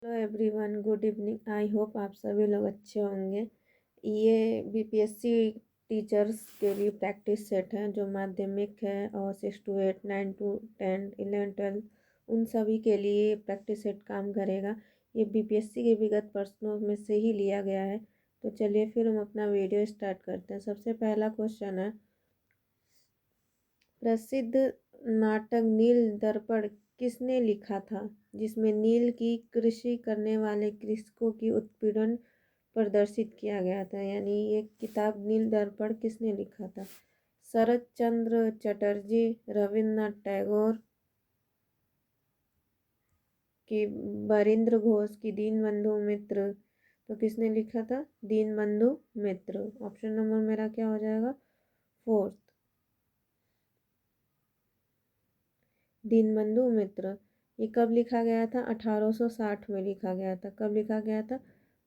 Hello everyone, good evening. I hope आप सभी लोग अच्छे होंगे। ये बीपीएससी टीचर्स के लिए प्रैक्टिस सेट है जो माध्यमिक है और 6 to 8, 9 to 10, 11, 12 उन सभी के लिए प्रैक्टिस सेट काम करेगा। ये बीपीएससी के विगत प्रश्नों में से ही लिया गया है। तो चलिए फिर हम अपना वीडियो स्टार्ट करते हैं। सबसे पहला क्वेश्चन है, प्रसिद्ध नाटक नील दर्पण किसने लिखा था, जिसमें नील की कृषि करने वाले कृषकों की उत्पीड़न प्रदर्शित किया गया था। यानी ये किताब नील दर्पण किसने लिखा था? शरत चंद्र चटर्जी, रविन्द्रनाथ टैगोर की, बरिंद्र घोष की, दीनबंधु मित्र। तो किसने लिखा था? दीनबंधु मित्र। ऑप्शन नंबर मेरा क्या हो जाएगा? फोर्थ, दीनबंधु मित्र। ये कब लिखा गया था? 1860 में लिखा गया था। कब लिखा गया था?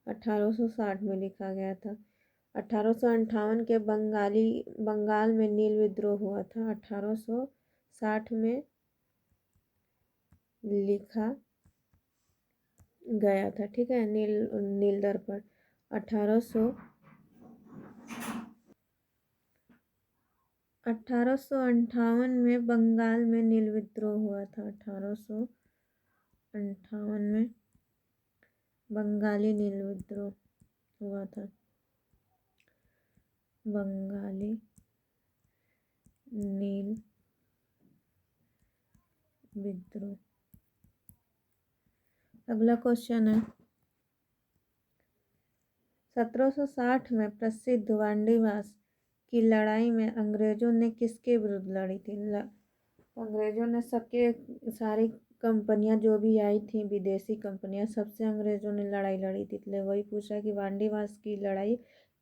1860 में लिखा गया था। 1858 के बंगाल में नील विद्रोह हुआ था। 1860 में लिखा गया था। ठीक है, नील दर्पण 1858 में बंगाल में नील विद्रोह हुआ था। 1858 में बंगाली नील विद्रोह हुआ था। बंगाली नील विद्रोह। अगला क्वेश्चन है, 1760 में प्रसिद्ध वांडीवास की लड़ाई में अंग्रेजों ने किसके विरुद्ध लड़ी थी? अंग्रेजों ने सारी कंपनियां जो भी आई थी, विदेशी कंपनियां, सबसे अंग्रेजों ने लड़ाई लड़ी थी। इसलिए वही पूछा कि वांडीवास की लड़ाई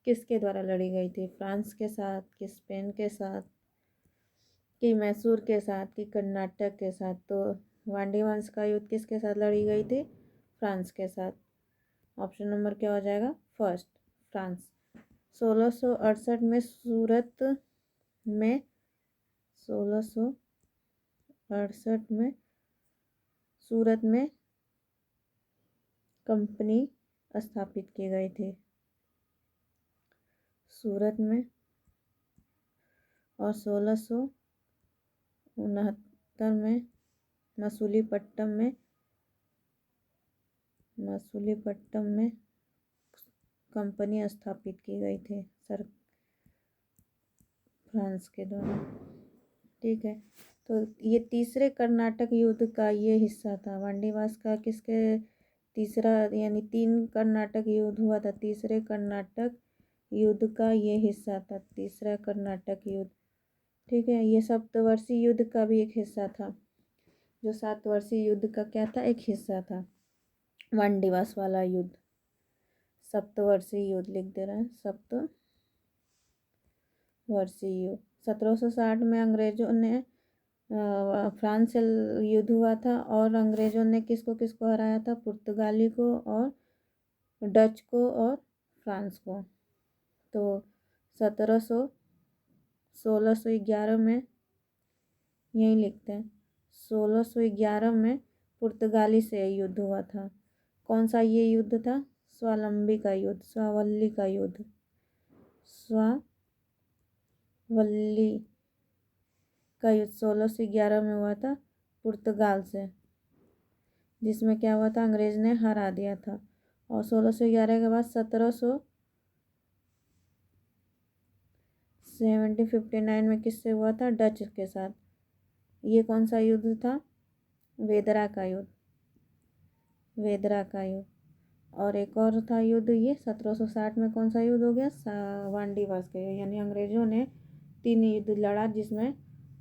किसके द्वारा लड़ी गई थी? फ्रांस के साथ, कि स्पेन के साथ, कि मैसूर के साथ, कि कर्नाटक के साथ? तो वांडीवास का युद्ध किसके साथ लड़ी गई थी? फ्रांस के साथ। ऑप्शन नंबर क्या हो जाएगा? First, France. 1668 में में 1668 में सूरत में कंपनी स्थापित की गई थी। सूरत में। और 1669 में मसूलीपट्टम में कंपनी स्थापित की गई थी फ्रांस के द्वारा। ठीक है, तो ये तीसरे कर्नाटक युद्ध का ये हिस्सा था। वांडीवास का किसके तीसरा, यानी 3 कर्नाटक युद्ध हुआ था। तीसरे कर्नाटक युद्ध का ये हिस्सा था, तीसरा कर्नाटक युद्ध। ठीक है, ये सप्तवर्षीय युद्ध का भी एक हिस्सा था। जो 7 वर्षीय युद्ध का क्या था? एक हिस्सा था वांडीवास वाला युद्ध। सप्तवर्षीय युद्ध लिख दे रहे हैं, सप्तवर्षीय युद्ध। 1760 में अंग्रेजों ने फ्रांस से युद्ध हुआ था और अंग्रेजों ने किसको किसको हराया था? पुर्तगाली को और डच को और फ्रांस को। तो 1611 में, यही लिखते हैं, 1611 में पुर्तगाली से युद्ध हुआ था। कौन सा ये युद्ध था? स्वावलंबी का युद्ध, स्वावल्ली का युद्ध, स्वावल्ली का युद्ध 1611 में हुआ था पुर्तगाल से, जिसमें क्या हुआ था? अंग्रेज ने हरा दिया था। और 1611 के बाद 1759 में किससे हुआ था? डच के साथ। ये कौन सा युद्ध था? वेदरा का युद्ध, वेदरा का युद्ध। और एक और था युद्ध, ये 1760 में कौन सा युद्ध हो गया? वांडीवास का युद्ध। यानी अंग्रेजों ने 3 युद्ध लड़ा, जिसमें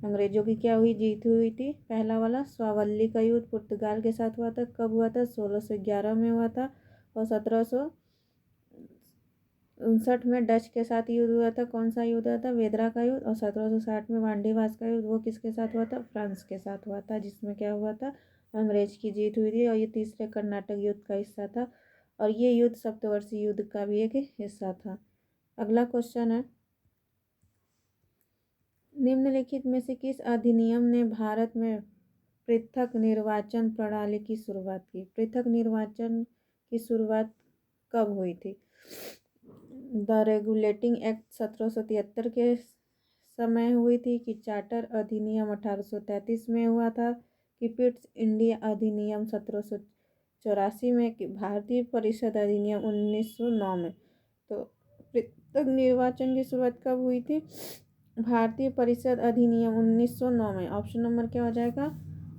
अंग्रेजों की क्या हुई? जीत हुई थी। पहला वाला स्वावल्ली का युद्ध पुर्तगाल के साथ हुआ था। कब हुआ था? 1611 में हुआ था। और 1759 में डच के साथ युद्ध हुआ था। कौन सा युद्ध हुआ था? वेदरा का युद्ध। और 1760 में वांडीवास का युद्ध, वो किसके साथ हुआ था? फ्रांस के साथ हुआ था, जिसमें क्या हुआ था? अंग्रेज की जीत हुई थी। और ये तीसरे कर्नाटक युद्ध का हिस्सा था। और ये युद्ध सप्तवर्षीय युद्ध का भी एक हिस्सा था। अगला क्वेश्चन है, निम्नलिखित में से किस अधिनियम ने भारत में पृथक निर्वाचन प्रणाली की शुरुआत की? पृथक निर्वाचन की शुरुआत कब हुई थी? द रेगुलेटिंग एक्ट 1773 के समय हुई थी, कि चार्टर अधिनियम 1833 में हुआ था, कि पिट्स इंडिया अधिनियम 1784 में, कि भारतीय परिषद अधिनियम 1909 में? तो पृथक निर्वाचन की शुरुआत कब हुई थी? भारतीय परिषद अधिनियम 1909 में। ऑप्शन नंबर क्या हो जाएगा?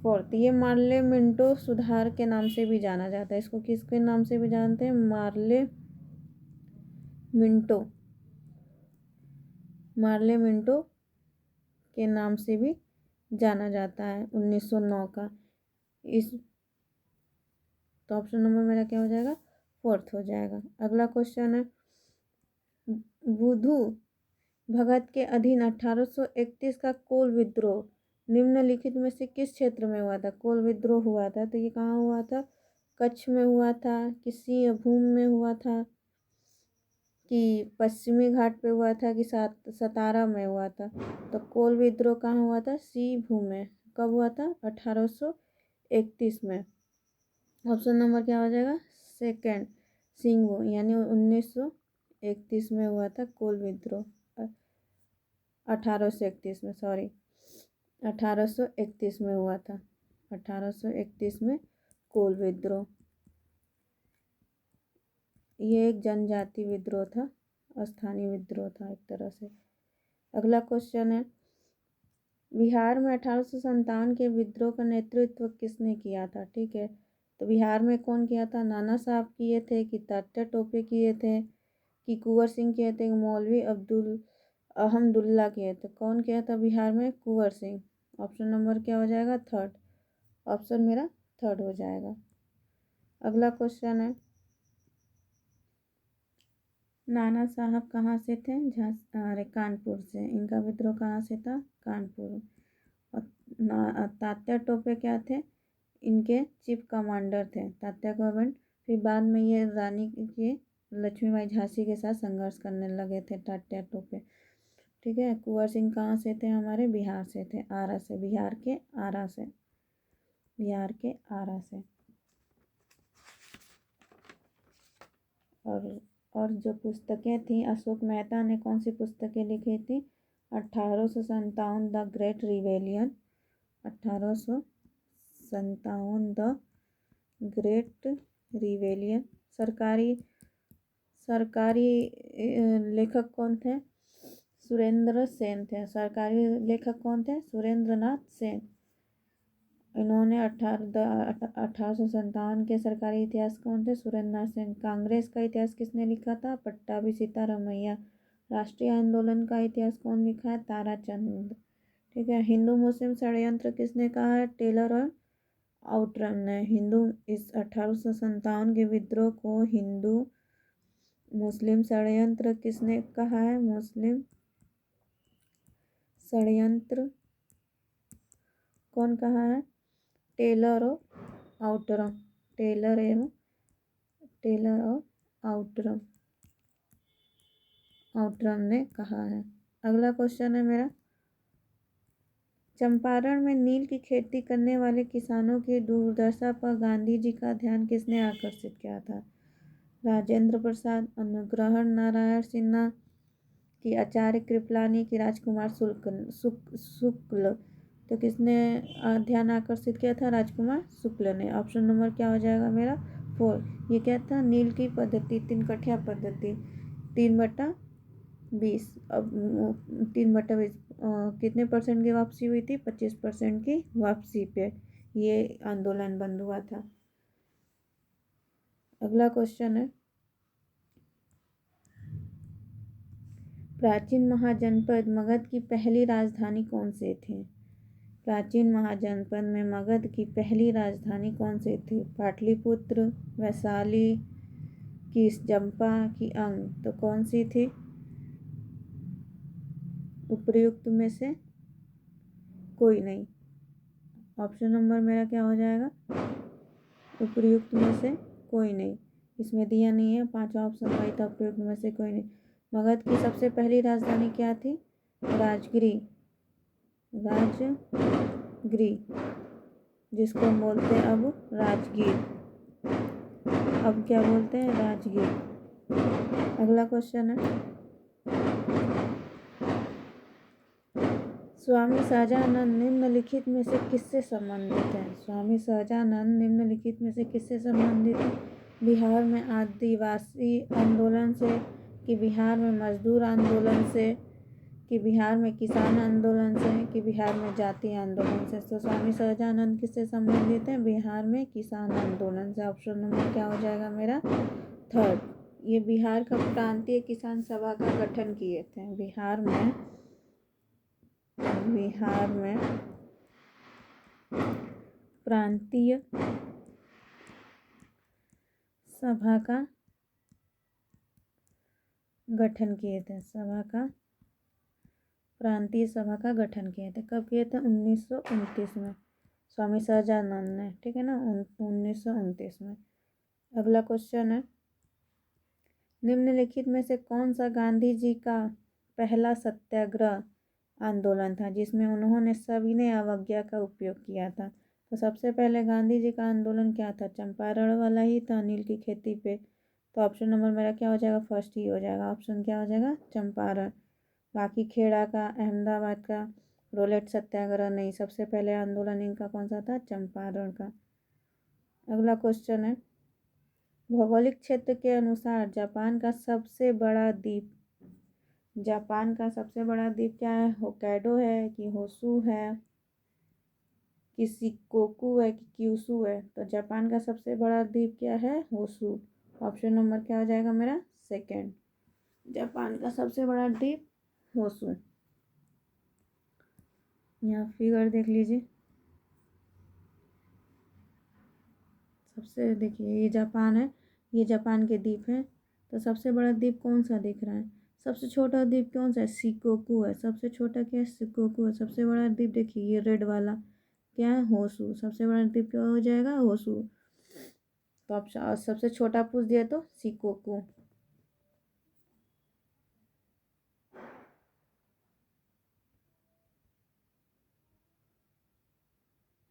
4। ये मार्ले मिंटो सुधार के नाम से भी जाना जाता है। इसको किसके नाम से भी जानते हैं? मार्ले मिंटो के नाम से भी जाना जाता है 1909 का। इस तो ऑप्शन नंबर मेरा क्या हो जाएगा? 4 हो जाएगा। अगला क्वेश्चन है, बुधु भगत के अधीन 1831 का कोल विद्रोह निम्नलिखित में से किस क्षेत्र में हुआ था? कोल विद्रोह हुआ था, तो ये कहाँ हुआ था? कच्छ में हुआ था, कि सिंहभूम में हुआ था, कि पश्चिमी घाट पे हुआ था, कि सतारा में हुआ था? तो कोल विद्रोह कहाँ हुआ था? सिंहभूम में। कब हुआ था? 1831 में। ऑप्शन नंबर क्या हो जाएगा? सेकंड, सिंहभूम, यानी 1931 में हुआ था कोल विद्रोह। 1831 में, सॉरी, 1831 में हुआ था। 1831 में कोल विद्रोह। ये एक जनजाति विद्रोह था, स्थानीय विद्रोह था एक तरह से। अगला क्वेश्चन है, बिहार में 1857 के विद्रोह का नेतृत्व किसने किया था? ठीक है, तो बिहार में कौन किया था? नाना साहब किए थे, कि तात्या टोपे किए थे, कि कुंवर सिंह किए थे, मौलवी अहमदुल्ला किए थे? कौन किया था बिहार में? कुंवर सिंह। ऑप्शन नंबर क्या हो जाएगा? 3rd। ऑप्शन मेरा 3rd हो जाएगा। अगला क्वेश्चन है, नाना साहब कहाँ से थे? अरे कानपुर से। इनका विद्रोह कहाँ से था? कानपुर। और तात्या टोपे क्या थे? इनके चीफ कमांडर थे, तात्या गवर्नमेंट। फिर बाद में ये रानी के लक्ष्मीबाई झांसी के साथ संघर्ष करने लगे थे तात्या टोपे। ठीक है। कुंवर सिंह कहाँ से थे? हमारे बिहार से थे, आरा से, बिहार के आरा से। और जो पुस्तकें थी, अशोक मेहता ने कौन सी पुस्तकें लिखी थी? 1857 the great rebellion. 1857 the great rebellion. सरकारी लेखक कौन थे? सुरेंद्र सेन थे। सरकारी लेखक कौन थे? सुरेंद्रनाथ सेन। इन्होंने 1857 के सरकारी इतिहास कौन थे? सुरेंद्रनाथ सेन। कांग्रेस का इतिहास किसने लिखा था? पट्टाभी सीतारामैया। राष्ट्रीय आंदोलन का इतिहास कौन लिखा है? ताराचंद। ठीक है। हिंदू मुस्लिम षड्यंत्र किसने कहा है? टेलर और आउटरम ने। इस 1857 के विद्रोह को हिंदू मुस्लिम षड्यंत्र किसने कहा है? मुस्लिम षड्यंत्र कौन कहा है? टेलर और आउटरम। टेलर और आउटरम ने कहा है। अगला क्वेश्चन है मेरा, चंपारण में नील की खेती करने वाले किसानों की दुर्दशा पर गांधी जी का ध्यान किसने आकर्षित किया था? राजेंद्र प्रसाद, अनुग्रह नारायण सिन्हा, कि आचार्य कृपलानी, की राजकुमार शुक्ल? तो किसने ध्यान आकर्षित किया था? राजकुमार शुक्ल ने। ऑप्शन नंबर क्या हो जाएगा मेरा? 4। ये क्या था? नील की पद्धति, 3 कठिया पद्धति, 3/20। अब 3/20 कितने % की वापसी हुई थी? 25% की वापसी पे ये आंदोलन बंद हुआ था। अगला क्वेश्चन है, प्राचीन महाजनपद मगध की पहली राजधानी कौन से थी? प्राचीन महाजनपद में मगध की पहली राजधानी कौन सी थी? पाटलिपुत्र, वैशाली, की जंपा, की अंग? तो कौन सी थी? उपयुक्त में से कोई नहीं। ऑप्शन नंबर मेरा क्या हो जाएगा? उपयुक्त में से कोई नहीं। इसमें दिया नहीं है, 5वां ऑप्शन वही था, उपयुक्त में से कोई नहीं। मगध की सबसे पहली राजधानी क्या थी? राजगिरी। जिसको हम बोलते हैं अब राजगीर। अब क्या बोलते हैं? राजगीर। अगला क्वेश्चन है, स्वामी सहजानंद निम्नलिखित में से किससे संबंधित हैं? स्वामी सहजानंद निम्नलिखित में से किससे संबंधित हैं? बिहार में आदिवासी आंदोलन से, कि बिहार में मजदूर आंदोलन से, कि बिहार में किसान आंदोलन से, कि बिहार में जातीय आंदोलन से? तो स्वामी सहजानंद किससे संबंधित हैं? बिहार में किसान आंदोलन से। ऑप्शन नंबर क्या हो जाएगा मेरा? थर्ड। ये बिहार का प्रांतीय किसान सभा का गठन किए थे। बिहार में प्रांतीय सभा का गठन किए थे। प्रांतीय सभा का गठन किए थे। कब किए थे? 1929 में स्वामी सहजानंद ने, ठीक है ना, 1929 में। अगला क्वेश्चन है, निम्नलिखित में से कौन सा गांधी जी का पहला सत्याग्रह आंदोलन था जिसमें उन्होंने सविनय अवज्ञा का उपयोग किया था? तो सबसे पहले गांधी जी का आंदोलन क्या था? चंपारण वाला ही था, नील की खेती पे। तो ऑप्शन नंबर मेरा क्या हो जाएगा? फर्स्ट ही हो जाएगा। ऑप्शन क्या हो जाएगा? चंपारण। बाकी खेड़ा का, अहमदाबाद का, रोलेट सत्याग्रह नहीं। सबसे पहले आंदोलन इनका कौन सा था? चंपारण का। अगला क्वेश्चन है, भौगोलिक क्षेत्र के अनुसार जापान का सबसे बड़ा द्वीप क्या है? होक्काइडो है, कि होसू है, कि शिकोकू है, कि क्यूशू है? तो जापान का सबसे बड़ा द्वीप क्या है? होसू। ऑप्शन नंबर क्या हो जाएगा मेरा? सेकंड। जापान का सबसे बड़ा द्वीप होसू। यहाँ फिगर देख लीजिए, सबसे देखिए ये जापान है, ये जापान के द्वीप है। तो सबसे बड़ा द्वीप कौन सा दिख रहा है? सबसे छोटा द्वीप कौन सा है? शिकोकू है। सबसे छोटा क्या है? शिकोकू है। सबसे बड़ा द्वीप देखिए ये रेड वाला क्या है? होसू। सबसे बड़ा द्वीप क्या हो जाएगा? होसू। तो आप सबसे छोटा पूछ दिया तो शिकोकू।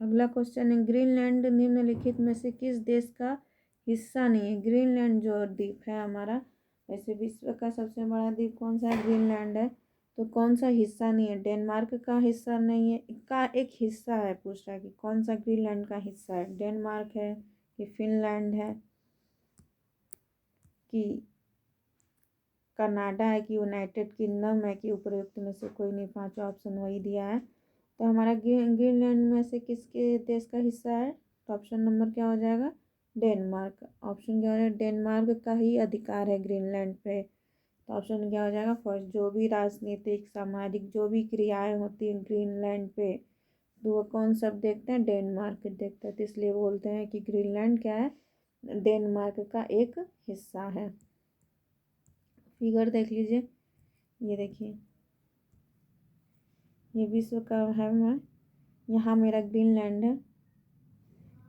अगला क्वेश्चन है, ग्रीनलैंड निम्नलिखित में से किस देश का हिस्सा नहीं है? ग्रीनलैंड जो द्वीप है हमारा, वैसे विश्व का सबसे बड़ा द्वीप कौन सा है? ग्रीनलैंड है। तो कौन सा हिस्सा नहीं है? डेनमार्क का हिस्सा नहीं है, का एक हिस्सा है। पूछ रहा है कि कौन सा ग्रीनलैंड का हिस्सा है? डेनमार्क है, कि फिनलैंड है, कि कनाडा है, कि यूनाइटेड किंगडम है, कि उपरोक्त में से कोई नहीं? पांचवा ऑप्शन वही दिया है। तो हमारा ग्रीनलैंड में से किसके देश का हिस्सा है? तो ऑप्शन नंबर क्या हो जाएगा? डेनमार्क। ऑप्शन क्या हो जाएगा? डेनमार्क का ही अधिकार है ग्रीनलैंड पे। तो ऑप्शन क्या हो जाएगा? फर्स्ट। जो भी राजनीतिक सामाजिक जो भी क्रियाएं होती हैं ग्रीनलैंड पे, तो वो कौन सब देखते हैं? डेनमार्क देखते हैं। तो इसलिए बोलते हैं कि ग्रीनलैंड क्या है? डेनमार्क का एक हिस्सा है। फिगर देख लीजिए, ये देखिए, ये विश्व का है मैं, यहाँ मेरा ग्रीनलैंड है,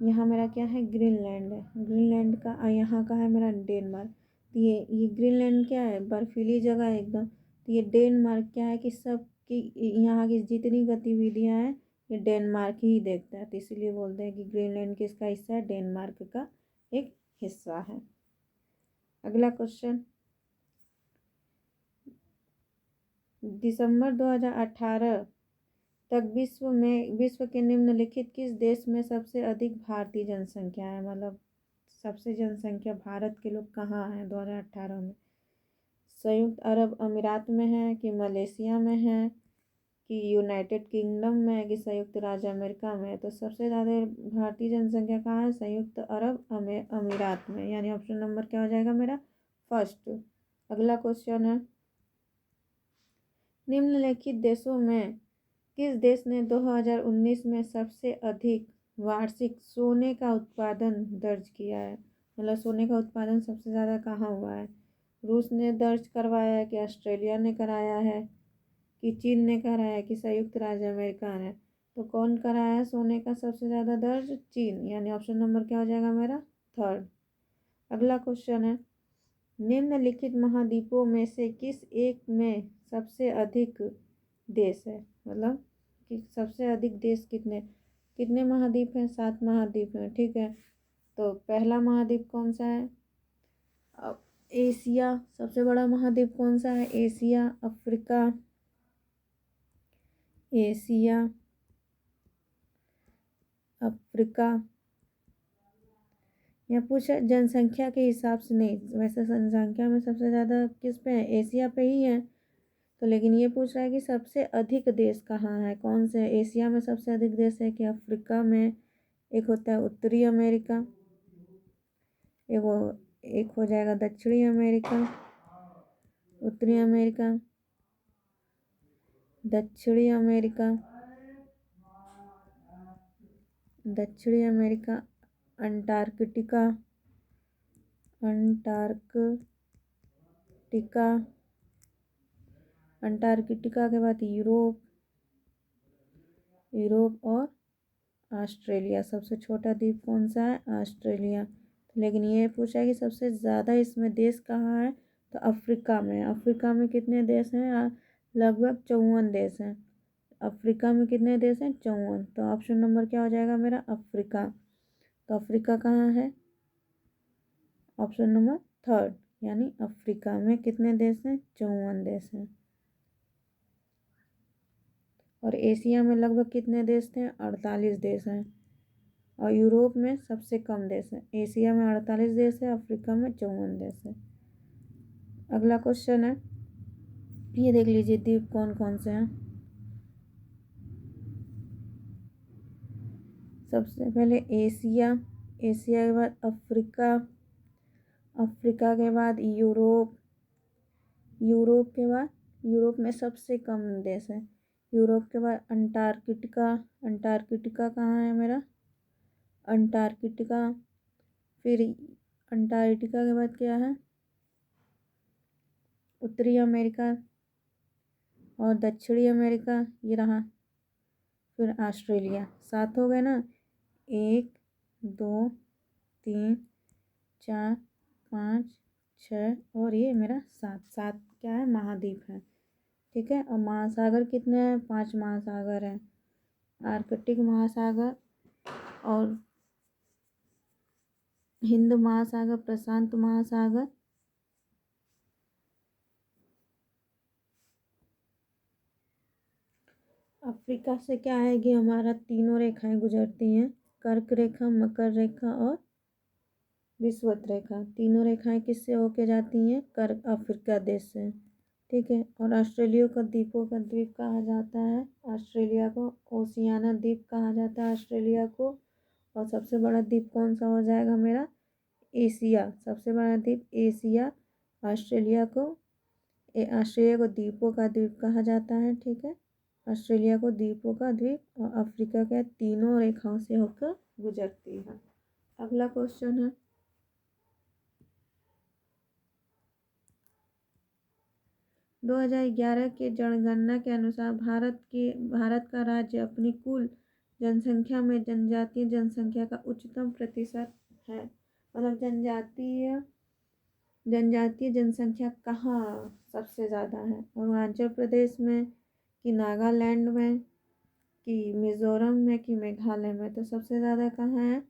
यहाँ मेरा क्या है? ग्रीनलैंड है। ग्रीनलैंड का यहाँ का है मेरा डेनमार्क। तो ये ग्रीनलैंड क्या है? बर्फीली जगह है एकदम। तो ये डेनमार्क क्या है कि सब की यहाँ की जितनी गतिविधियाँ हैं ये डेनमार्क ही देखता है। तो इसीलिए बोलते हैं कि ग्रीनलैंड किसका हिस्सा है? डेनमार्क का एक हिस्सा है। अगला क्वेश्चन, दिसंबर 2018 तक विश्व के निम्नलिखित किस देश में सबसे अधिक भारतीय जनसंख्या है? मतलब सबसे जनसंख्या भारत के लोग कहाँ हैं 2018 में? संयुक्त अरब अमीरात में है, कि मलेशिया में है, कि यूनाइटेड किंगडम में है, कि संयुक्त राज्य अमेरिका में है? तो सबसे ज़्यादा भारतीय जनसंख्या कहाँ है? संयुक्त अरब अमीरात में। यानी ऑप्शन नंबर क्या हो जाएगा मेरा? फर्स्ट। अगला क्वेश्चन है, निम्नलिखित देशों में किस देश ने 2019 में सबसे अधिक वार्षिक सोने का उत्पादन दर्ज किया है? मतलब सोने का उत्पादन सबसे ज़्यादा कहाँ हुआ है? रूस ने दर्ज करवाया है, कि ऑस्ट्रेलिया ने कराया है, कि चीन ने कराया है, कि संयुक्त राज्य अमेरिका ने? तो कौन कराया है सोने का सबसे ज़्यादा दर्ज? चीन। यानी ऑप्शन नंबर क्या हो जाएगा मेरा? थर्ड। अगला क्वेश्चन है, निम्नलिखित महाद्वीपों में से किस एक में सबसे अधिक देश है? मतलब कि सबसे अधिक देश कितने? कितने महाद्वीप हैं? 7 महाद्वीप हैं, ठीक है। तो पहला महाद्वीप कौन सा है? अब एशिया। सबसे बड़ा महाद्वीप कौन सा है? Asia, Africa, Asia, Africa. यहाँ पूछा जनसंख्या के हिसाब से, नहीं वैसे जनसंख्या में सबसे ज़्यादा किस पे है? एशिया पे ही है। तो लेकिन ये पूछ रहा है कि सबसे अधिक देश कहाँ है, कौन से? एशिया में सबसे अधिक देश है कि अफ्रीका में? एक होता है उत्तरी अमेरिका, एक हो जाएगा दक्षिणी अमेरिका, उत्तरी अमेरिका, दक्षिणी अमेरिका, दक्षिणी अमेरिका, अंटार्कटिका, अंटार्कटिका, अंटार्कटिका के बाद यूरोप, यूरोप और ऑस्ट्रेलिया। सबसे छोटा द्वीप कौन सा है? ऑस्ट्रेलिया। लेकिन ये पूछा है कि सबसे ज़्यादा इसमें देश कहाँ है, तो अफ्रीका में। अफ्रीका में कितने देश हैं? लगभग 54 देश हैं। अफ्रीका में कितने देश हैं? 54। तो ऑप्शन नंबर क्या हो जाएगा मेरा? अफ्रीका। तो अफ्रीका कहाँ है? ऑप्शन नंबर 3, यानी अफ्रीका में कितने देश हैं? 54 देश हैं। और एशिया में लगभग कितने देश थे? 48 देश हैं। और यूरोप में सबसे कम देश है। एशिया में 48 देश है, अफ्रीका में 54 देश है। अगला क्वेश्चन है, ये देख लीजिए द्वीप कौन कौन से हैं। सबसे पहले एशिया, एशिया के बाद अफ्रीका, अफ्रीका के बाद यूरोप, यूरोप के बाद, यूरोप में सबसे कम देश है। यूरोप के बाद अंटार्कटिका, अंटार्कटिका कहाँ है मेरा? अंटार्कटिका। फिर अंटार्कटिका के बाद क्या है? उत्तरी अमेरिका और दक्षिणी अमेरिका, ये रहा। फिर ऑस्ट्रेलिया। 7 हो गए ना? 1 2 3 4 5 6 और ये मेरा 7। 7 क्या है? महाद्वीप है, ठीक है। और महासागर कितने हैं? 5 महासागर हैं। आर्कटिक महासागर और हिंद महासागर, प्रशांत महासागर, अफ्रीका से क्या है कि हमारा तीनों रेखाएं गुजरती हैं, कर्क रेखा, मकर रेखा और विषुवत रेखा। तीनों रेखाएं किससे होके जाती हैं? कर्क, अफ्रीका देश से, ठीक है। और ऑस्ट्रेलिया को द्वीपों का द्वीप कहा जाता है। ऑस्ट्रेलिया को ओशियाना द्वीप कहा जाता है, ऑस्ट्रेलिया को। और सबसे बड़ा द्वीप कौन सा हो जाएगा मेरा? एशिया। सबसे बड़ा द्वीप एशिया। ऑस्ट्रेलिया को ऑस्ट्रेलिया को द्वीपों का द्वीप कहा जाता है, ठीक है। ऑस्ट्रेलिया को द्वीपों का द्वीप। और अफ्रीका के तीनों रेखाओं से होकर गुजरती है। अगला क्वेश्चन है, 2011 के जनगणना के अनुसार भारत का राज्य अपनी कुल जनसंख्या में जनजातीय जनसंख्या का उच्चतम प्रतिशत है। मतलब जनजातीय जनसंख्या कहाँ सबसे ज़्यादा है? अरुणाचल प्रदेश में कि नागालैंड में कि मिज़ोरम में कि मेघालय में? तो सबसे ज़्यादा कहाँ है?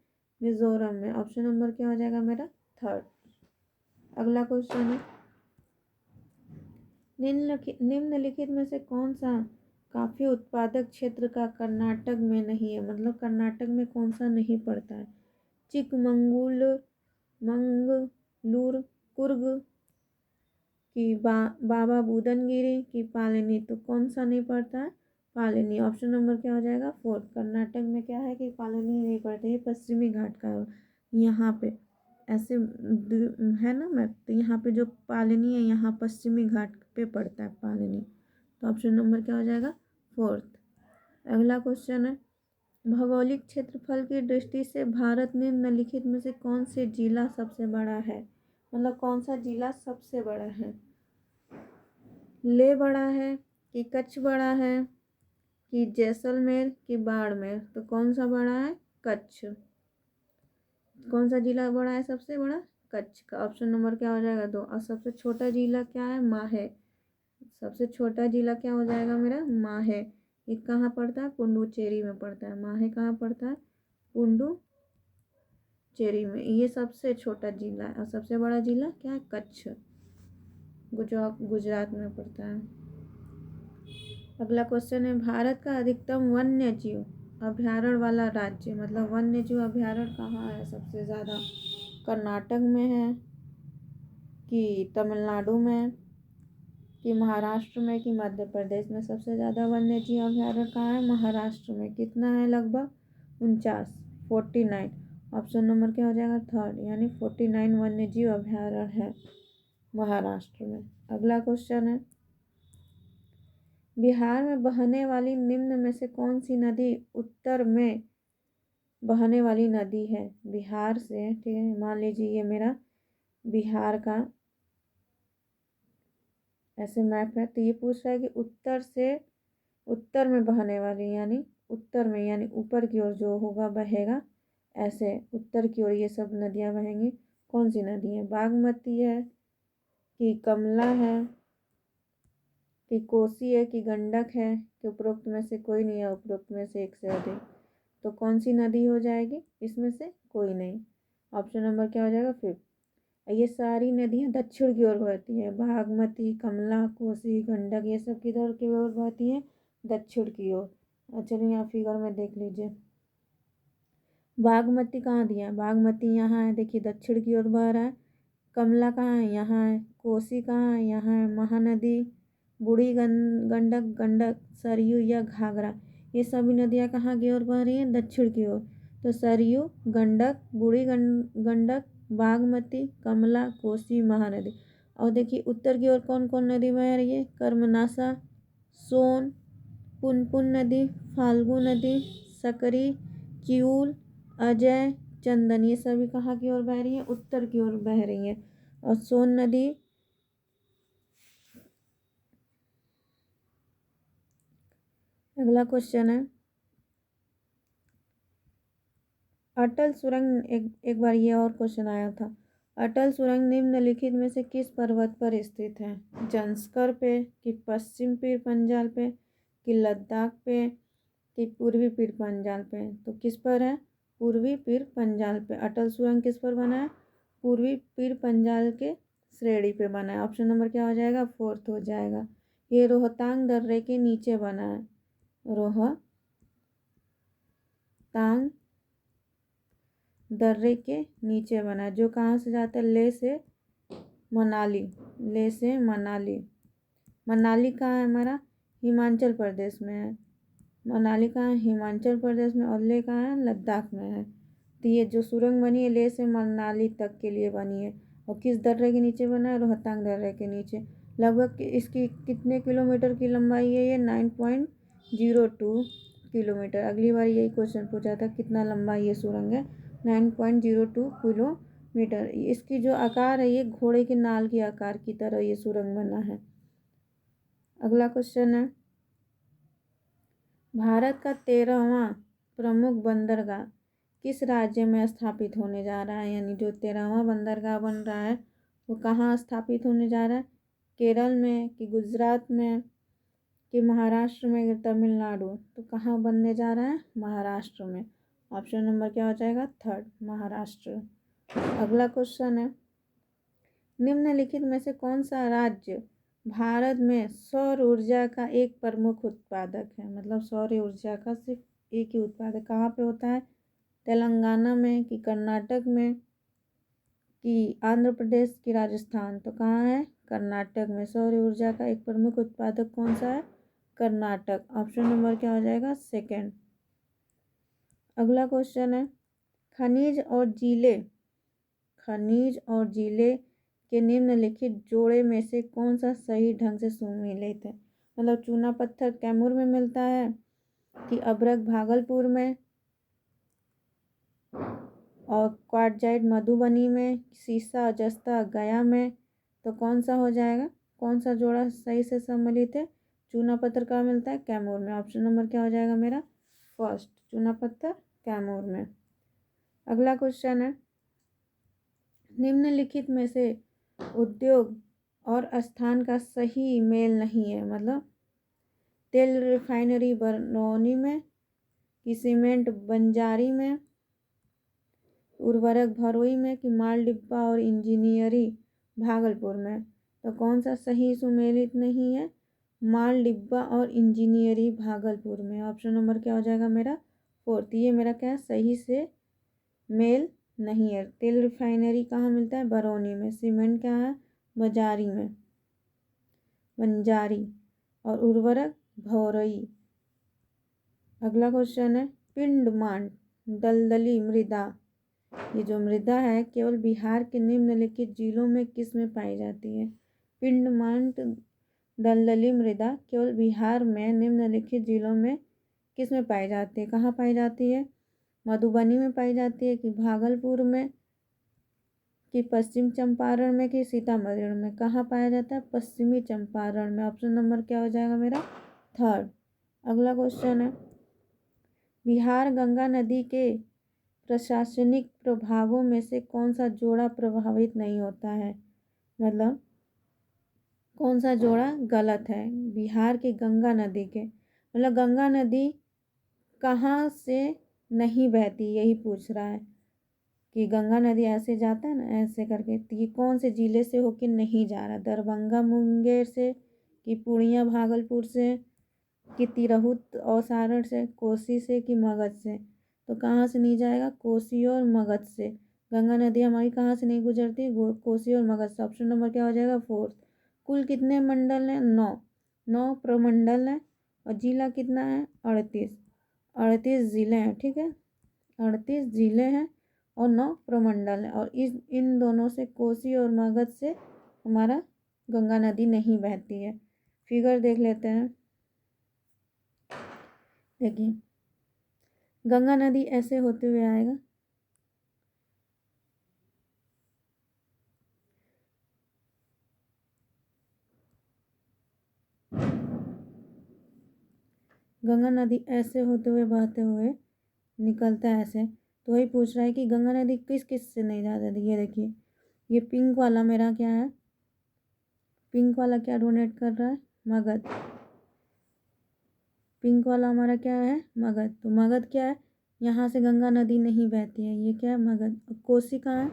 मिज़ोरम में। ऑप्शन नंबर क्या हो जाएगा मेरा? 3। अगला क्वेश्चन है, निम्नलिखित में से कौन सा कॉफी उत्पादक क्षेत्र का कर्नाटक में नहीं है? मतलब कर्नाटक में कौन सा नहीं पड़ता है? चिकमंगलूर, मंगलूर, कुर्ग कि बाबा बुदनगिरी की पालिनी? तो कौन सा नहीं पड़ता है? पालिनी। ऑप्शन नंबर क्या हो जाएगा? 4। कर्नाटक में क्या है कि पालिनी नहीं पड़ती है, पश्चिमी घाट का यहाँ पे ऐसे है ना मैप। तो यहाँ पे जो पालिनी है, यहाँ पश्चिमी घाट पे पड़ता है पालिनी। तो ऑप्शन नंबर क्या हो जाएगा? 4। अगला क्वेश्चन है, भौगोलिक क्षेत्रफल की दृष्टि से भारत निम्नलिखित में से कौन से जिला सबसे बड़ा है? मतलब कौन सा जिला सबसे बड़ा है? लेह बड़ा है कि कच्छ बड़ा है कि जैसलमेर कि बाड़मेर? तो कौन सा बड़ा है? कच्छ। कौन सा जिला बड़ा है सबसे बड़ा? कच्छ का। ऑप्शन नंबर क्या हो जाएगा? 2। और सबसे छोटा जिला क्या है? माहे। सबसे छोटा जिला क्या हो जाएगा मेरा? माहे। ये कहाँ पड़ता है? पुडुचेरी में पड़ता है। माहे कहाँ पड़ता है? पुडुचेरी में। ये सबसे छोटा जिला है और सबसे बड़ा जिला क्या है? कच्छ, गुजरात में पड़ता है। अगला क्वेश्चन है, भारत का अधिकतम वन्य जीव अभ्यारण्य वाला राज्य, मतलब वन्य जीव अभ्यारण्य कहाँ है सबसे ज़्यादा? कर्नाटक में है कि तमिलनाडु में कि महाराष्ट्र में कि मध्य प्रदेश में? सबसे ज़्यादा वन्य जीव अभ्यारण्य कहाँ है? महाराष्ट्र में। कितना है? लगभग 49, 49। ऑप्शन नंबर क्या हो जाएगा? थर्ड, यानी 49 वन्य जीव अभ्यारण्य है महाराष्ट्र में। अगला क्वेश्चन है, बिहार में बहने वाली निम्न में से कौन सी नदी उत्तर में बहने वाली नदी है? बिहार से, ठीक है, मान लीजिए ये मेरा बिहार का ऐसे मैप है, तो ये पूछ रहा है कि उत्तर में बहने वाली, यानी उत्तर में, यानी ऊपर की ओर जो होगा बहेगा, ऐसे उत्तर की ओर ये सब नदियाँ बहेंगी। कौन सी नदी है? बागमती है कि कमला है कि कोसी है कि गंडक है कि उपरोक्त में से कोई नहीं है? उपरोक्त में से एक से अधिक। तो कौन सी नदी हो जाएगी इसमें से? कोई नहीं। ऑप्शन नंबर क्या हो जाएगा? फिफ्थ। ये सारी नदियाँ दक्षिण की ओर बहती हैं। बागमती, कमला, कोसी, गंडक, ये सब किधर की ओर बहती हैं? दक्षिण की ओर। चलिए यहाँ फिगर में देख लीजिए, बागमती कहाँ दिया है? बागमती यहाँ है, देखिए दक्षिण की ओर बह रहा है। कमला कहाँ है? यहाँ है। कोसी कहाँ है? यहाँ है। महानदी, बूढ़ी गंडक, गंडक, सरयू या घाघरा, ये सभी नदियाँ कहाँ की ओर बह रही हैं? दक्षिण की ओर। तो सरयू, गंडक, बूढ़ी गंडक, बागमती, कमला, कोसी, महानदी। और देखिए उत्तर की ओर कौन कौन नदी बह रही है? कर्मनाशा, सोन, पुनपुन नदी, फाल्गु नदी, सकरी, किऊल, अजय, चंदन, ये सभी कहाँ की ओर बह रही हैं? उत्तर की ओर बह रही हैं। और सोन नदी, अगला क्वेश्चन है, अटल सुरंग, एक बार ये और क्वेश्चन आया था, अटल सुरंग निम्नलिखित में से किस पर्वत पर स्थित है? जंस्कर पे कि पश्चिम पीर पंजाल पे कि लद्दाख पे कि पूर्वी पीर पंजाल पे? तो किस पर है? पूर्वी पीर पंजाल पे। अटल सुरंग किस पर बना है? पूर्वी पीर पंजाल के श्रेणी पे बना है। ऑप्शन नंबर क्या हो जाएगा? फोर्थ हो जाएगा। ये रोहतांग दर्रे के नीचे बना है। रोहतांग दर्रे के नीचे बना है, जो कहाँ से जाता है? लेह से मनाली। लेह से मनाली। मनाली कहाँ है हमारा? हिमाचल प्रदेश में है। मनाली कहाँ है? हिमाचल प्रदेश में। और लेह कहाँ है? लद्दाख में है। तो ये जो सुरंग बनी है लेह से मनाली तक के लिए बनी है। और किस दर्रे के नीचे बना है? रोहतांग दर्रे के नीचे। लगभग इसकी कितने किलोमीटर की लंबाई है? ये 9.02 किलोमीटर। अगली बार यही क्वेश्चन पूछा था, कितना लंबा ये सुरंग है? 9.02 किलोमीटर। इसकी जो आकार है, ये घोड़े के नाल के आकार की तरह ये सुरंग बना है। अगला क्वेश्चन है, भारत का 13वां प्रमुख बंदरगाह किस राज्य में स्थापित होने जा रहा है? यानी जो 13वां बंदरगाह बन रहा है वो कहाँ स्थापित होने जा रहा है? केरल में कि गुजरात में कि महाराष्ट्र में कि तमिलनाडु? तो कहाँ बनने जा रहा है? महाराष्ट्र में। ऑप्शन नंबर क्या हो जाएगा? थर्ड, महाराष्ट्र। अगला क्वेश्चन है, निम्नलिखित में से कौन सा राज्य भारत में सौर ऊर्जा का एक प्रमुख उत्पादक है? मतलब सौर ऊर्जा का सिर्फ एक ही उत्पादक कहाँ पे होता है? तेलंगाना में कि कर्नाटक में कि आंध्र प्रदेश की राजस्थान? तो कहाँ है? कर्नाटक में। सौर ऊर्जा का एक प्रमुख उत्पादक कौन सा है? कर्नाटक। ऑप्शन नंबर क्या हो जाएगा? सेकंड। अगला क्वेश्चन है, खनिज और जिले के निम्नलिखित जोड़े में से कौन सा सही ढंग से सुमेलित है? मतलब चूना पत्थर कैमूर में मिलता है कि अभ्रक भागलपुर में, और क्वार्टजाइट मधुबनी में, सीसा जस्ता गया में? तो कौन सा हो जाएगा? कौन सा जोड़ा सही से सम्मिलित है? चूना पत्थर कहाँ मिलता है? कैमूर में। ऑप्शन नंबर क्या हो जाएगा मेरा? फर्स्ट, चूना पत्थर कैमूर में। अगला क्वेश्चन है, निम्नलिखित में से उद्योग और स्थान का सही मेल नहीं है। मतलब तेल रिफाइनरी बरौनी में, कि सीमेंट बंजारी में, उर्वरक भरोई में, कि माल डिब्बा और इंजीनियरी भागलपुर में। तो कौन सा सही सुमेलित नहीं है? माल डिब्बा और इंजीनियरी भागलपुर में। ऑप्शन नंबर क्या हो जाएगा मेरा? 4। ये मेरा क्या है? सही से मेल नहीं है। तेल रिफाइनरी कहाँ मिलता है? बरौनी में। सीमेंट क्या है? बंजारी। और उर्वरक भौरई। अगला क्वेश्चन है पिंडमान दलदली मृदा। ये जो मृदा है केवल बिहार के निम्नलिखित जिलों में किस में पाई जाती है? पिंडमान दलदली मृदा केवल बिहार में निम्नलिखित जिलों में किस में पाई जाती है? कहाँ पाई जाती है? मधुबनी में पाई जाती है, कि भागलपुर में, कि पश्चिम चंपारण में, कि सीतामढ़ी में? कहाँ पाया जाता है? पश्चिमी चंपारण में। ऑप्शन नंबर क्या हो जाएगा मेरा? 3rd। अगला क्वेश्चन है बिहार गंगा नदी के प्रशासनिक प्रभागों में से कौन सा जोड़ा प्रभावित नहीं होता है? मतलब कौन सा जोड़ा गलत है? बिहार की गंगा नदी के, मतलब गंगा नदी कहाँ से नहीं बहती, यही पूछ रहा है कि गंगा नदी ऐसे जाता है ना, ऐसे करके, तो ये कौन से जिले से होके नहीं जा रहा? दरभंगा मुंगेर से, कि पूर्णिया भागलपुर से, कि तिरहुत और सारण से, कोसी से, कि मगध से? तो कहाँ से नहीं जाएगा? कोसी और मगध से। गंगा नदी हमारी कहाँ से नहीं गुजरती? कोसी और मगध से। ऑप्शन नंबर क्या हो जाएगा? 4th। कुल कितने मंडल हैं? 9 प्रमंडल हैं। और जिला कितना है? 38 जिले हैं। ठीक है, 38 जिले हैं और 9 प्रमंडल हैं। और इन दोनों से, कोसी और मगध से, हमारा गंगा नदी नहीं बहती है। फिगर देख लेते हैं। देखिए गंगा नदी ऐसे होते हुए आएगा, गंगा नदी ऐसे होते हुए बहते हुए निकलता है ऐसे। तो वही पूछ रहा है कि गंगा नदी किस किस से नहीं जा रही। ये देखिए, ये पिंक वाला मेरा क्या है? पिंक वाला क्या डोनेट कर रहा है? मगध। पिंक वाला हमारा क्या है? मगध। तो मगध क्या है? यहाँ से गंगा नदी नहीं बहती है। ये क्या है? मगध। अब कोसी कहाँ है?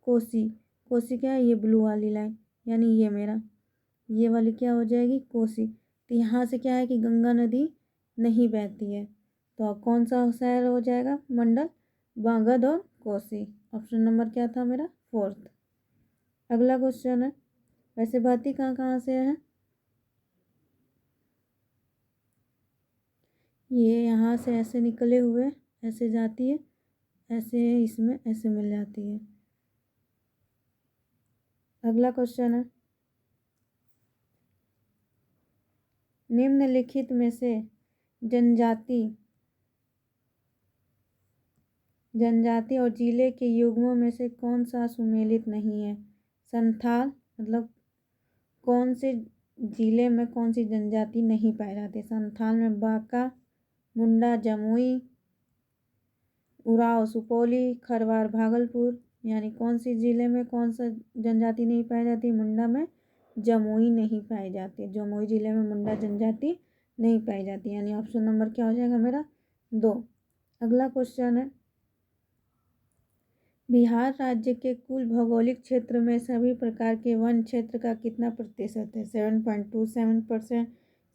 कोसी क्या है? ये ब्लू वाली लाइन, यानी ये मेरा, ये वाली क्या हो जाएगी? कोसी। तो यहाँ से क्या है कि गंगा नदी नहीं बहती है। तो अब कौन सा शहर हो जाएगा? मंडल? मगध और कोसी। ऑप्शन नंबर क्या था मेरा? 4th। अगला क्वेश्चन है वैसे बहती कहाँ कहाँ से है? ये यहाँ से ऐसे निकले हुए ऐसे जाती है, ऐसे इसमें ऐसे मिल जाती है। अगला क्वेश्चन है निम्नलिखित में से जनजाति और जिले के युग्मों में से कौन सा सुमेलित नहीं है? संथाल, मतलब कौन से जिले में कौन सी जनजाति नहीं पाई जाती? संथाल में बांका, मुंडा जमुई, उरांव सुपौली, खरवार भागलपुर। यानी कौन सी जिले में कौन सा जनजाति नहीं पाई जाती? मुंडा में जमुई नहीं पाई जाती। जमुई जिले में मुंडा जनजाति नहीं पाई जाती। यानी ऑप्शन नंबर क्या हो जाएगा मेरा? 2। अगला क्वेश्चन है बिहार राज्य के कुल भौगोलिक क्षेत्र में सभी प्रकार के वन क्षेत्र का कितना प्रतिशत है? 7.27%,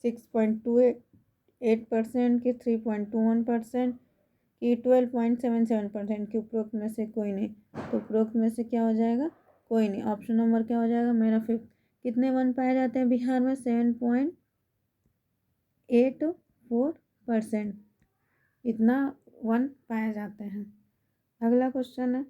6.28%, कि 3.21%, कि 12.77%, कि उपरोक्त में से कोई नहीं। तो उपरोक्त में से क्या हो जाएगा? कोई नहीं। ऑप्शन नंबर क्या हो जाएगा मेरा? 5th। कितने वन पाए जाते हैं बिहार में? 7.84%, इतना वन पाए जाते हैं। अगला क्वेश्चन है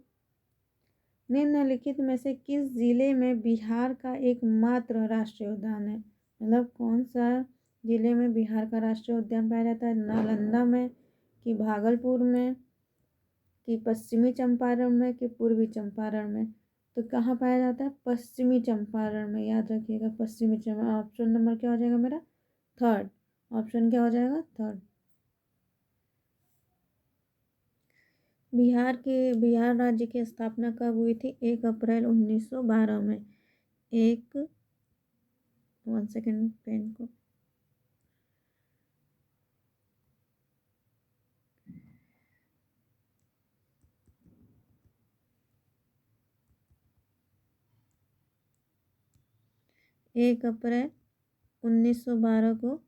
निम्नलिखित में से किस जिले में बिहार का एकमात्र राष्ट्रीय उद्यान है? मतलब कौन सा जिले में बिहार का राष्ट्रीय उद्यान पाया जाता है? नालंदा में, कि भागलपुर में, कि पश्चिमी चंपारण में, कि पूर्वी चंपारण में? तो कहाँ पाया जाता है? पश्चिमी चंपारण में। याद रखिएगा, पश्चिमी चंपारण। ऑप्शन नंबर क्या हो जाएगा मेरा? 3rd। ऑप्शन क्या हो जाएगा? 3rd। बिहार राज्य की स्थापना कब हुई थी? 1 अप्रैल 1912 में। 1 सेकेंड पेन को 1 अप्रैल 1912 को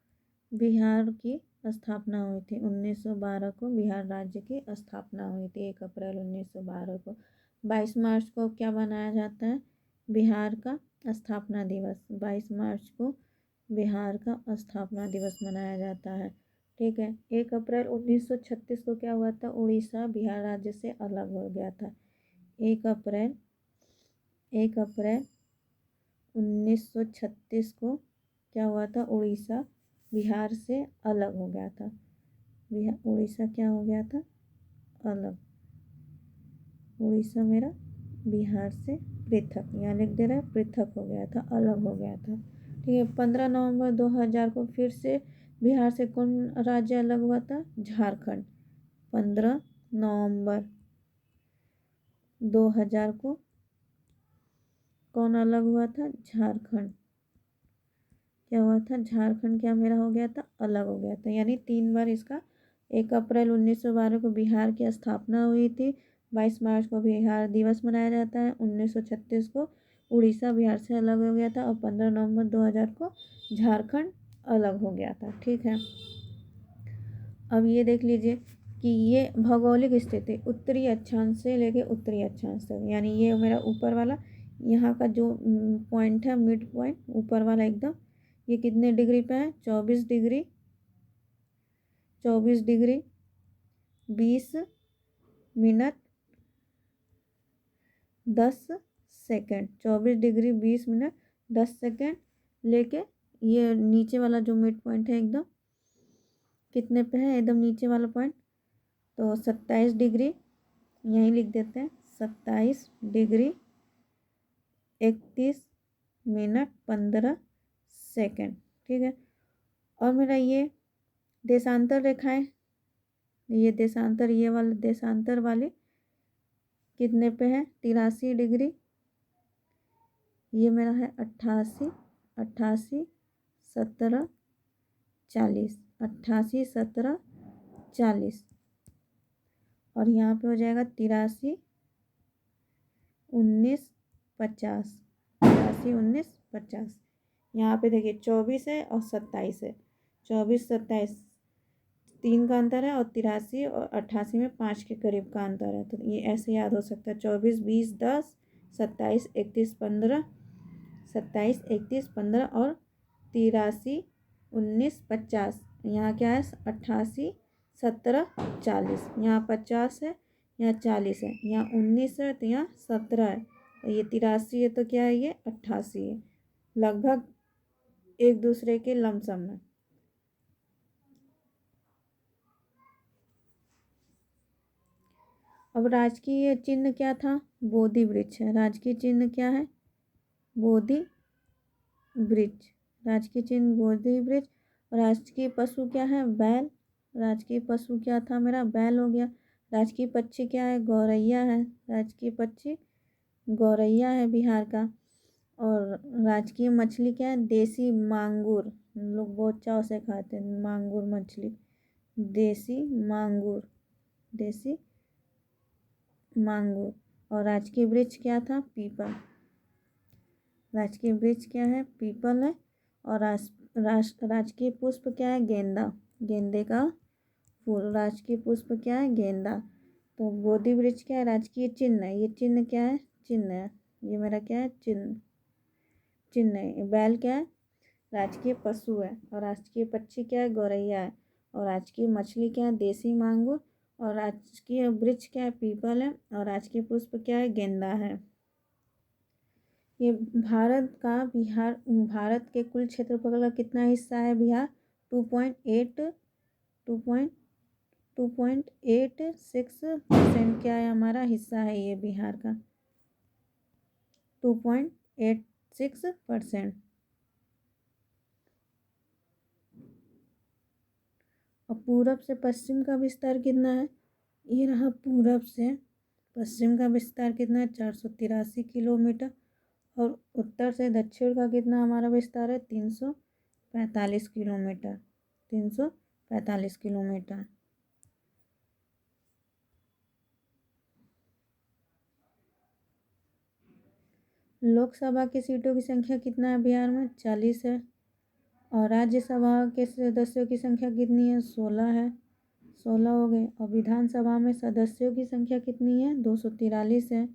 बिहार की स्थापना हुई थी। 1912 को बिहार राज्य की स्थापना हुई थी, 1 अप्रैल 1912 को। 22 मार्च को क्या मनाया जाता है? बिहार का स्थापना दिवस। 22 मार्च को बिहार का स्थापना दिवस मनाया जाता है। ठीक है। 1 अप्रैल 1936 को क्या हुआ था? उड़ीसा बिहार राज्य से अलग हो गया था। 1 अप्रैल 1936 को क्या हुआ था? उड़ीसा बिहार से अलग हो गया था। उड़ीसा क्या हो गया था? अलग। उड़ीसा मेरा बिहार से पृथक, यहाँ लिख दे रहा है पृथक हो गया था, अलग हो गया था। ठीक है। 15 नवंबर 2000 को फिर से बिहार से कौन राज्य अलग हुआ था? झारखंड। 15 नवंबर 2000 को कौन अलग हुआ था? झारखंड। क्या हुआ था? झारखंड क्या मेरा हो गया था? अलग हो गया था। यानी 3 बार इसका 1 अप्रैल 1912 को बिहार की स्थापना हुई थी। 22 मार्च को बिहार दिवस मनाया जाता है। 1936 को उड़ीसा बिहार से अलग हो गया था और 15 नवंबर 2000 को झारखंड अलग हो गया था। ठीक है। अब ये देख लीजिए कि ये भौगोलिक स्थिति उत्तरी अक्षांश से लेके उत्तरी अक्षांश तक, यानी ये मेरा ऊपर वाला यहाँ का जो पॉइंट है, मिड पॉइंट ऊपर वाला एकदम, ये कितने डिग्री पे है? 24 degree 20 minute 10 second. 24 degree 20 minute 10 second लेके ये नीचे वाला जो मिड पॉइंट है एकदम कितने पे है? एकदम नीचे वाला पॉइंट तो 27 डिग्री, यहीं लिख देते हैं 27 डिग्री 31 मिनट 15 सेकेंड। ठीक है। और मेरा ये देशांतर रेखाएं, ये देशांतर, ये वाला देशांतर वाली कितने पे है? 83 डिग्री। ये मेरा है 88 88 17 40 88 17 40 और यहाँ पे हो जाएगा 83 19 50 83 19 50। यहाँ पे देखिए 24 है और 27 है। 24 27 3 का अंतर है और 83 और 88 में 5 के करीब का अंतर है। तो ये ऐसे याद हो सकता है 24 20 10 27 31 15 27 31 15 और 83 19 50। यहाँ क्या है? 88 17 40। यहाँ 50 है, यहाँ 40 है, यहाँ 19 है तो यहाँ 17 है और ये 83 है तो क्या है? ये 88 है। लगभग एक दूसरे के लमसम है। अब राजकीय चिन्ह क्या था? बोधि वृक्ष है। राजकीय चिन्ह क्या है? बोधि वृक्ष। राजकीय चिन्ह बोधि वृक्ष। राजकीय पशु क्या है? बैल। राजकीय पशु क्या था मेरा? बैल हो गया। राजकीय पक्षी क्या है? गौरैया है। राजकीय पक्षी गौरैया है बिहार का। और राजकीय मछली क्या है? देसी मांगुर। लोग बहुत चाव से खाते हैं मांगुर मछली। देसी मांगुर, देसी मांगुर। और राजकीय वृक्ष क्या था? पीपल। राजकीय वृक्ष क्या है? पीपल है। और राजकीय पुष्प क्या है? गेंदा, गेंदे का फूल। राजकीय पुष्प क्या है? गेंदा। तो बोधि वृक्ष क्या है? राजकीय चिन्ह है। ये चिन्ह क्या है? चिन्ह है। ये मेरा क्या है? चिन्ह, चिन्ह है। बैल क्या है? राजकीय पशु है। और राजकीय पक्षी क्या है? गौरैया है। और राजकीय मछली क्या है? देसी मांगुर। और राजकीय वृक्ष क्या है? पीपल है। और राजकीय पुष्प क्या है? गेंदा है। ये भारत के कुल क्षेत्रफल का कितना हिस्सा है बिहार? 2.86% क्या है हमारा हिस्सा है ये बिहार का? 2.86%। और पूरब से पश्चिम का विस्तार कितना है? ये रहा पूरब से पश्चिम का विस्तार कितना है? 483 किलोमीटर। और उत्तर से दक्षिण का कितना हमारा विस्तार है? 345 किलोमीटर। 345 किलोमीटर। लोकसभा की सीटों की संख्या कितना है बिहार में? 40 है। और राज्यसभा के सदस्यों की संख्या कितनी है? 16 है। 16 हो गए। और विधानसभा में सदस्यों की संख्या कितनी है? 243 है।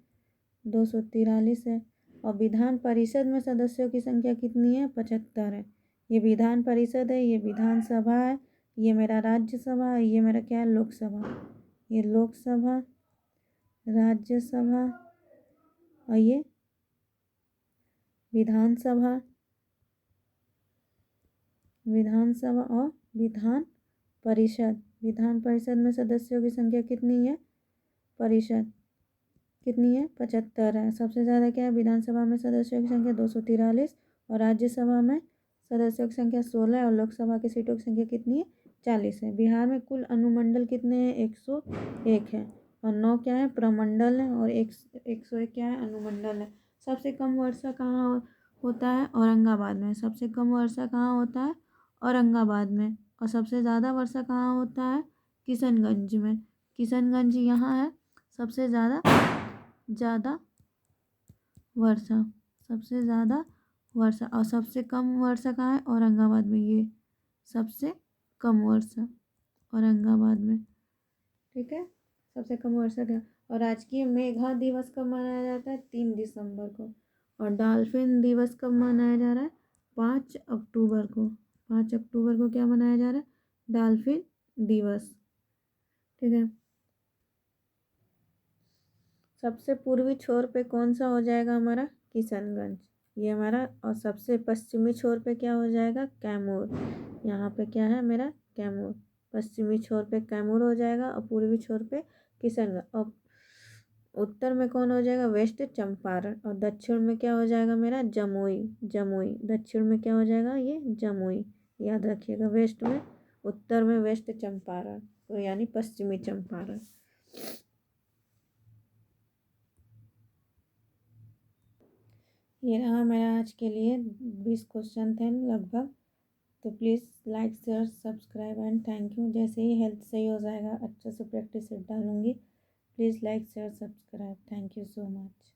243 है। और विधान परिषद में सदस्यों की संख्या कितनी है? 75 है। ये विधान परिषद है, ये विधानसभा है, ये मेरा राज्यसभा है, ये मेरा क्या है? लोकसभा। ये लोकसभा, राज्यसभा और ये विधानसभा, विधानसभा और विधान परिषद। विधान परिषद में सदस्यों की संख्या कितनी है? परिषद कितनी है? 75 है। सबसे ज़्यादा क्या है? विधानसभा में सदस्यों की संख्या 243 और राज्यसभा में सदस्यों की संख्या 16 है और लोकसभा की सीटों की संख्या कितनी है? 40 है। बिहार में कुल अनुमंडल कितने हैं? 101 है। और 9 क्या है? प्रमंडल है और 101 क्या है? अनुमंडल है। सबसे कम वर्षा कहाँ होता है? औरंगाबाद में। सबसे कम वर्षा कहाँ होता है? औरंगाबाद में। और सबसे ज़्यादा वर्षा कहाँ होता है? किशनगंज में। किशनगंज यहाँ है सबसे ज़्यादा वर्षा, सबसे ज़्यादा वर्षा। और सबसे कम वर्षा कहाँ है? औरंगाबाद में। ये सबसे कम वर्षा औरंगाबाद में। ठीक है, सबसे कम वर्षा क्या? और राजकीय मेघा दिवस कब मनाया जाता है? 3 दिसंबर को। और डॉल्फिन दिवस कब मनाया जा रहा है? 5 अक्टूबर को। 5 अक्टूबर को क्या मनाया जा रहा है? डॉल्फिन दिवस। ठीक है। सबसे पूर्वी छोर पे कौन सा हो जाएगा हमारा? किशनगंज, ये हमारा। और सबसे पश्चिमी छोर पे क्या हो जाएगा? कैमूर। यहाँ पे क्या है मेरा? कैमूर। पश्चिमी छोर पे कैमूर हो जाएगा और पूर्वी छोर पे किशनगंज। और उत्तर में कौन हो जाएगा? वेस्ट चंपारण। और दक्षिण में क्या हो जाएगा मेरा? जमुई। जमुई दक्षिण में क्या हो जाएगा? ये जमुई। याद रखिएगा, वेस्ट में, उत्तर में वेस्ट चंपारण, तो यानी पश्चिमी चंपारण। ये रहा मेरा आज के लिए 20 क्वेश्चन थे लगभग। तो please like share subscribe and thank you. जैसे ही हेल्थ सही हो जाएगा अच्छे से प्रैक्टिस डालूँगी। Please like share subscribe. Thank you so much.